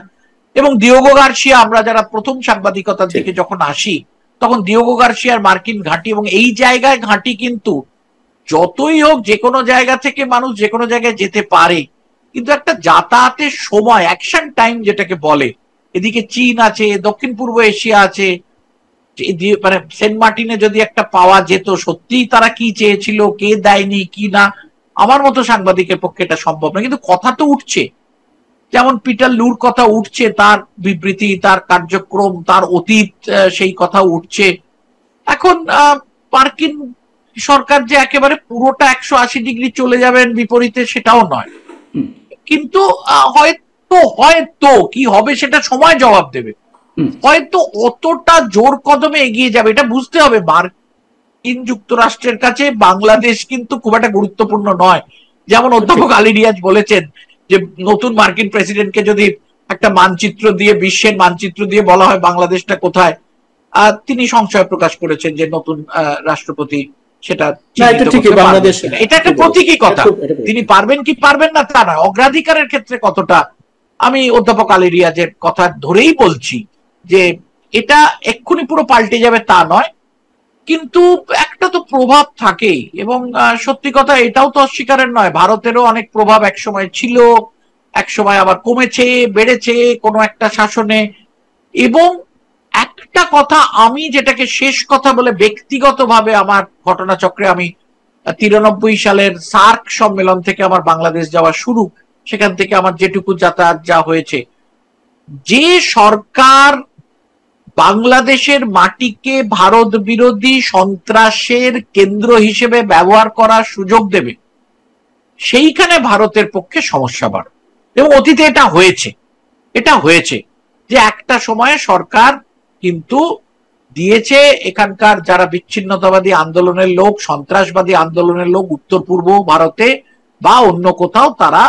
এবং দিয়েগো গার্সিয়া, আমরা যারা প্রথম সাংবাদিকতার দিকে যখন আসি, তখন দিয়েগো গার্সিয়ার মার্কিন ঘাঁটি, এবং এই জায়গায় ঘাঁটি কিন্তু যতই হোক যে কোনো জায়গা থেকে মানুষ যে কোনো জায়গায় যেতে পারে, কিন্তু একটা যাতায়াতের সময়, অ্যাকশন টাইম যেটাকে বলে, এদিকে চীন আছে, দক্ষিণ পূর্ব এশিয়া আছে, মানে সেন্ট মার্টিনে যদি একটা পাওয়া যেত, সত্যিই তারা কি চেয়েছিল, কে দেয়নি কি না, আমার মতো সাংবাদিকের পক্ষে এটা সম্ভব না, কিন্তু কথা তো উঠছে। যেমন পিটার লুর কথা উঠছে, তার বিবৃতি, তার কার্যক্রম, তার অতীত, সেই কথা উঠছে। এখন মার্কিন সরকার যে একেবারে পুরোটা 180 ডিগ্রি চলে যাবেন বিপরীতে সেটাও নয়, কিন্তু হয়তো কি হবে সেটা সময় জবাব দেবে। হয়তো অতটা জোর কদমে এগিয়ে যাবে, এটা বুঝতে হবে। মার্কিন যুক্তরাষ্ট্রের কাছে বাংলাদেশ কিন্তু খুব একটা গুরুত্বপূর্ণ নয়। যেমন অধ্যাপক আলী রিয়াজ বলেছেন যে নতুন মার্কিন প্রেসিডেন্টকে যদি একটা মানচিত্র দিয়ে, বিশ্বের মানচিত্র দিয়ে বলা হয় বাংলাদেশটা কোথায়, তিনি সংশয় প্রকাশ করেছেন যে নতুন রাষ্ট্রপতি সেটা এটা একটা প্রতীকী কথা। তিনি পারবেন কি পারবেন না তা নয়, অগ্রাধিকারের ক্ষেত্রে কতটা, আমি অধ্যাপক আলী রিয়াজের কথা ধরেই বলছি যে এটা এক্ষুনি পুরো পাল্টে যাবে তা নয়, কিন্তু একটা তো প্রভাব থাকেই। এবং সত্যি কথা এটাও তো অস্বীকারের নয়, ভারতেরও অনেক প্রভাব একসময় ছিল, একসময় আবার কমেছে, বেড়েছে কোনো একটা শাসনে। এবং একটা কথা আমি যেটাকে শেষ কথা বলে ব্যক্তিগতভাবে আমার ঘটনাচক্রে, আমি 93 সালের সার্ক সম্মেলন থেকে আমার বাংলাদেশ যাওয়া শুরু, সেখান থেকে আমার যেটুকু যাতায়াত যা হয়েছে, যে সরকার বাংলাদেশের মাটিকে ভারত বিরোধী সন্ত্রাসের কেন্দ্র হিসেবে ব্যবহার করার সুযোগ দেবে, সেইখানে ভারতের পক্ষে সমস্যা বাড়ে। এবং অতীতে এটা হয়েছে যে একটা সময়ে সরকার কিন্তু দিয়েছে এখানকার যারা বিচ্ছিন্নতাবাদী আন্দোলনের লোক, সন্ত্রাসবাদী আন্দোলনের লোক উত্তর পূর্ব ভারতে বা অন্য কোথাও, তারা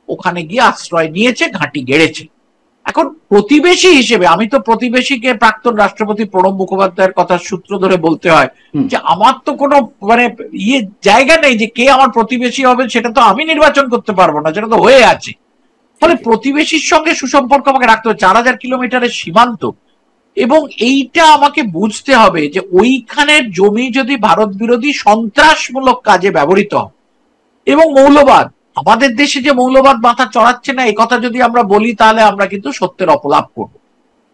ওখানে গিয়ে আশ্রয় নিয়েছে, ঘাঁটি গেড়েছে। এখন প্রতিবেশী হিসেবে, আমি তো প্রতিবেশীকে প্রাক্তন রাষ্ট্রপতি প্রণব মুখোপাধ্যায়ের কথার সূত্র ধরে বলতে হয় যে আমার তো কোনো জায়গা নেই যে কে আমার প্রতিবেশী হবে, সেটা তো আমি নির্বাচন করতে পারবো না, সেটা তো হয়ে আছে। ফলে প্রতিবেশীর সঙ্গে সুসম্পর্ক আমাকে রাখতে হবে। 4000 কিলোমিটারের সীমান্ত, এবং এইটা আমাকে বুঝতে হবে যে ওইখানের জমি যদি ভারত বিরোধী সন্ত্রাসমূলক কাজে ব্যবহৃত হয়, এবং মৌলবাদ, আমাদের দেশে যে মৌলবাদ মাথা চড়াচ্ছে না এই কথা যদি আমরা বলি, তাহলে আমরা কিন্তু সত্যের অপলাপ করব।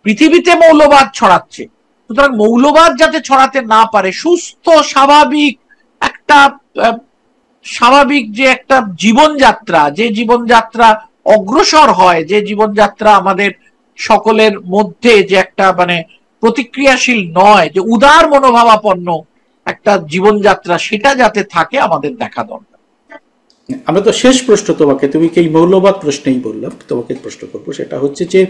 পৃথিবীতে মৌলবাদ ছড়াচ্ছে, সুতরাং মৌলবাদ যাতে ছড়াতে না পারে, সুস্থ স্বাভাবিক যে একটা জীবনযাত্রা, যে জীবনযাত্রা অগ্রসর হয়, যে জীবনযাত্রা আমাদের সকলের মধ্যে যে একটা প্রতিক্রিয়াশীল নয়, যে উদার মনোভাবাপন্ন একটা জীবনযাত্রা, সেটা যাতে থাকে আমাদের দেখা দরকার। আমরা তো শেষ প্রশ্ন তোমাকে, তুমি কি মৌলবাদ প্রশ্নেই বললাম, তোমাকে প্রশ্ন করবো, সেটা হচ্ছে যে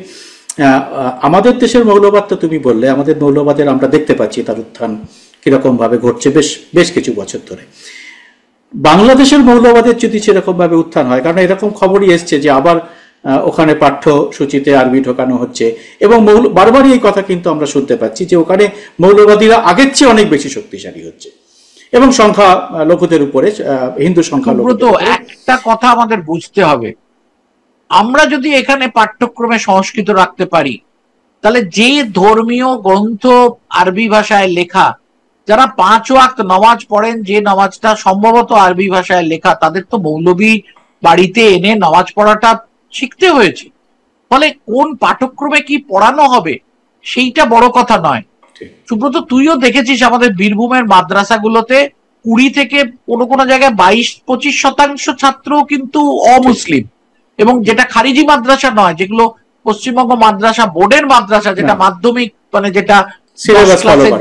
আমাদের দেশের মৌলবাদ তো তুমি বললে, আমাদের মৌলবাদের আমরা দেখতে পাচ্ছি তার উত্থান কিরকম ভাবে ঘটছে বেশ কিছু বছর ধরে। বাংলাদেশের মৌলবাদের যদি সেরকম ভাবে উত্থান হয়, কারণ এরকম খবরই এসছে যে আবার ওখানে পাঠ্যসূচিতে আরবি ঢোকানো হচ্ছে, এবং বারবারই এই কথা কিন্তু আমরা শুনতে পাচ্ছি যে ওখানে মৌলবাদীরা আগের চেয়ে অনেক বেশি শক্তিশালী হচ্ছে, এবং সংখ্যা লঘুদের উপরে, হিন্দু সংখ্যা লঘু। একটা কথা আমাদের বুঝতে হবে, আমরা যদি এখানে পাঠ্যক্রমে সংস্কৃত রাখতে পারি, তাহলে যে ধর্মীয় গ্রন্থ আরবি ভাষায় লেখা, যারা 5 ওয়াক্ত নামাজ পড়েন, যে নামাজটা সম্ভবত আরবি ভাষায় লেখা, তাদের তো মৌলবী বাড়িতে এনে নামাজ পড়াটা শিখতে হয়েছে। ফলে কোন পাঠ্যক্রমে কি পড়ানো হবে সেইটা বড় কথা নয়। সুব্রত, তুইও দেখেছিস আমাদের বীরভূমের মাদ্রাসাগুলোতে 20 থেকে কোনো জায়গায় 22-25% ছাত্র কিন্তু অমুসলিম, এবং যেটা খারিজি মাদ্রাসা নয়, যেগুলো পশ্চিমবঙ্গ মাদ্রাসা বোর্ডের মাদ্রাসা, যেটা মাধ্যমিক যেটা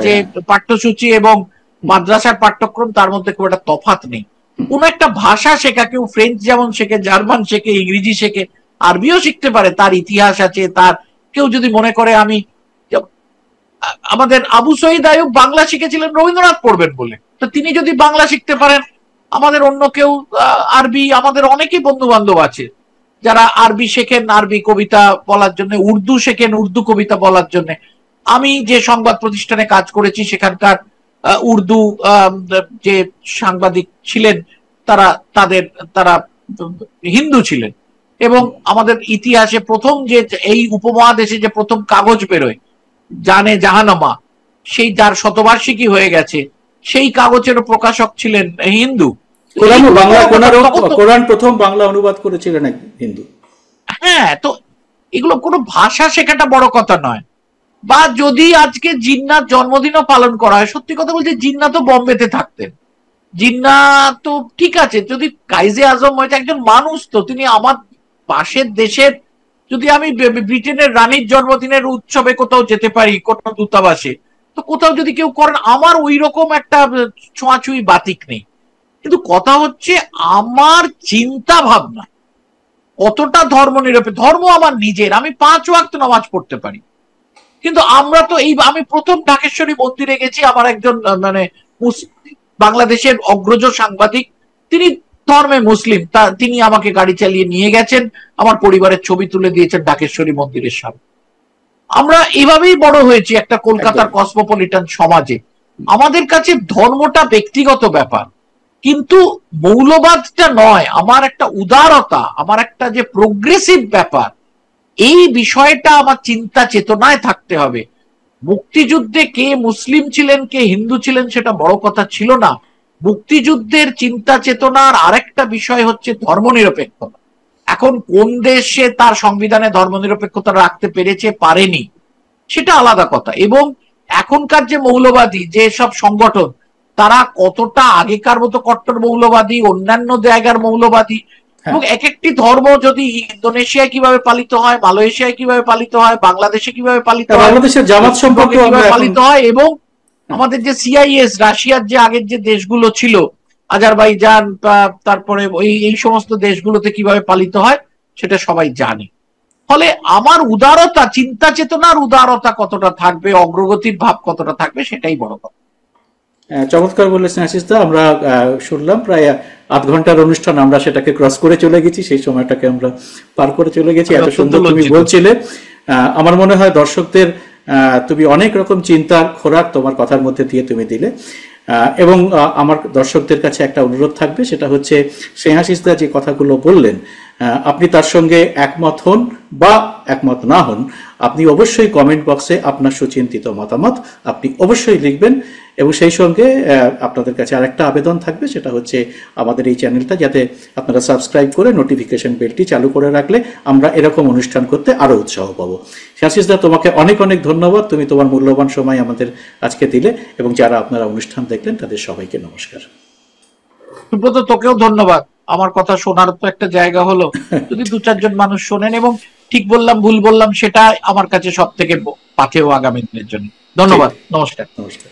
যে পাঠ্যসূচি এবং মাদ্রাসার পাঠ্যক্রম, তার মধ্যে খুব একটা তফাৎ নেই। কোন একটা ভাষা শেখা, কেউ ফ্রেঞ্চ যেমন শেখে, জার্মান শেখে, ইংরেজি শেখে, আরবিও শিখতে পারে, তার ইতিহাস আছে। তার কেউ যদি মনে করে আমাদের আবু সঈদ আইয়ুব বাংলা শিখেছিলেন রবীন্দ্রনাথ পড়বেন বলে, তো তিনি যদি বাংলা শিখতে পারেন, আমাদের অন্য কেউ আরবি, আমাদের অনেকেই বন্ধু বান্ধব আছে যারা আরবি শেখেন আরবি কবিতা বলার জন্য, উর্দু শেখেন উর্দু কবিতা বলার জন্য। আমি যে সংবাদ প্রতিষ্ঠানে কাজ করেছি, সেখানকার উর্দু যে সাংবাদিক ছিলেন, তারা হিন্দু ছিলেন, এবং আমাদের ইতিহাসে প্রথম যে এই উপমহাদেশে যে প্রথম কাগজ বেরোয়, জানে জাহানামা, সেই যার শতবার্ষিকী হয়ে গেছে, সেই কাগজেরও প্রকাশক ছিলেন হিন্দু। কোরআন প্রথম বাংলা অনুবাদ করেছিলেন এক হিন্দু। হ্যাঁ, তো এগুলো কোনো ভাষা শেখাটা বড় কথা নয়। বা যদি আজকে জিন্নাত জন্মদিনও পালন করা হয়, সত্যি কথা বলতে জিন্নাত তো বম্বেতে থাকতেন, জিন্না তো ঠিক আছে, যদি কাইজে আজম হয়তো একজন মানুষ, তো তিনি আমার পাশের দেশের, যদি আমি ব্রিটেনের রানীর জন্মদিনের উৎসবে কোথাও যেতে পারি, কোথাও দূতাবাসে, তো কোথাও যদি কেউ করেন, আমার ওই রকম একটা ছোঁয়াছুঁই বাতিক নেই। কিন্তু কথা হচ্ছে আমার চিন্তা ভাবনা কতটা ধর্ম নিরপেক্ষ। ধর্ম আমার নিজের, আমি 5 ওয়াক্ত নামাজ পড়তে পারি, কিন্তু আমরা তো এই, আমি প্রথম ঢাকেশ্বরী মন্দিরে গেছি, আমার একজন মানে বাংলাদেশের অগ্রজ সাংবাদিক, তিনি ধর্মে মুসলিম, তিনি আমাকে গাড়ি চালিয়ে নিয়ে গেছেন, আমার পরিবারের ছবি তুলে দিয়েছেন ঢাকেশ্বরী মন্দিরের সামনে। আমরা এভাবেই বড় হয়েছি একটা কলকাতার কসমোপলিটন সমাজে। আমাদের কাছে ধর্মটা ব্যক্তিগত ব্যাপার, কিন্তু মৌলবাদটা নয়। আমার একটা উদারতা, আমার একটা যে প্রোগ্রেসিভ ব্যাপার, এই বিষয়টা আমার চিন্তা চেতনায় থাকতে হবে। মুক্তিযুদ্ধে কে মুসলিম ছিলেন কে হিন্দু ছিলেন সেটা বড় কথা ছিল না। মুক্তিযুদ্ধের চিন্তা চেতনার আরেকটা বিষয় হচ্ছে ধর্মনিরপেক্ষতা। এখন কোন দেশে তার সংবিধানে ধর্মনিরপেক্ষতা রাখতে পেরেছে পারেনি সেটা আলাদা কথা। এবং এখনকার যে মৌলবাদী যে সব সংগঠন, তারা কতটা আগেকার মতো কট্টর মৌলবাদী, অন্যান্য জায়গার মৌলবাদী, এবং এক একটি ধর্ম যদি ইন্দোনেশিয়ায় কিভাবে পালিত হয়, মালয়েশিয়ায় কিভাবে পালিত হয়, বাংলাদেশে কিভাবে পালিত হয়, বাংলাদেশের জামাত সম্পর্কে কিভাবে পালিত হয়, এবং আমাদের যে সিআইএস, রাশিয়ার যে আগের যে দেশগুলো ছিল, আজারবাইজান, তারপরে এই সমস্ত দেশগুলোতে কিভাবে পালিত হয় সেটা সবাই জানে। ফলে আমার উদারতা, চিন্তা চেতনার উদারতা কতটা থাকবে, অগ্রগতির ভাব কতটা থাকবে, সেটাই বড় কথা। চমৎকার বলেছেন আশিস দা। আমরা শুনলাম প্রায় 8 ঘন্টার অনুষ্ঠান, আমরা সেটাকে ক্রস করে চলে গেছি, সেই সময়টাকে আমরা পার করে চলে গেছি। এত সুন্দর তুমি বলছিলে। আমার মনে হয় দর্শকদের তুমি অনেক রকম চিন্তার খোরাক তোমার কথার মধ্যে দিয়ে তুমি দিলে। এবং আমার দর্শকদের কাছে একটা অনুরোধ থাকবে, সেটা হচ্ছে স্নেহাশিস দা যে কথাগুলো বললেন, আপনি তার সঙ্গে একমত হন বা একমত না হন, আপনি অবশ্যই কমেন্ট বক্সে আপনার সুচিন্তিত মতামত আপনি অবশ্যই লিখবেন। এবং সেই সঙ্গে আপনাদের কাছে আরেকটা আবেদন থাকবে, সেটা হচ্ছে আমাদের এই চ্যানেলটা যাতে আপনারা সাবস্ক্রাইব করে নোটিফিকেশন বেলটি চালু করে রাখলে আমরা এরকম অনুষ্ঠান করতে আরো উৎসাহ পাবো। স্নেহাশিস দা, তোমাকে অনেক অনেক ধন্যবাদ, তুমি তোমার মূল্যবান সময় আমাদের আজকে দিলে, এবং যারা আপনারা অনুষ্ঠান দেখলেন তাদের সবাইকে নমস্কার। সুব্রত, তোকেও ধন্যবাদ। আমার কথা শোনার তো একটা জায়গা হলো, যদি 2-4 জন মানুষ শোনেন এবং ঠিক বললাম ভুল বললাম সেটা আমার কাছে সব থেকে পাথেয় আগামী দিনের জন্য। ধন্যবাদ, নমস্কার। নমস্কার।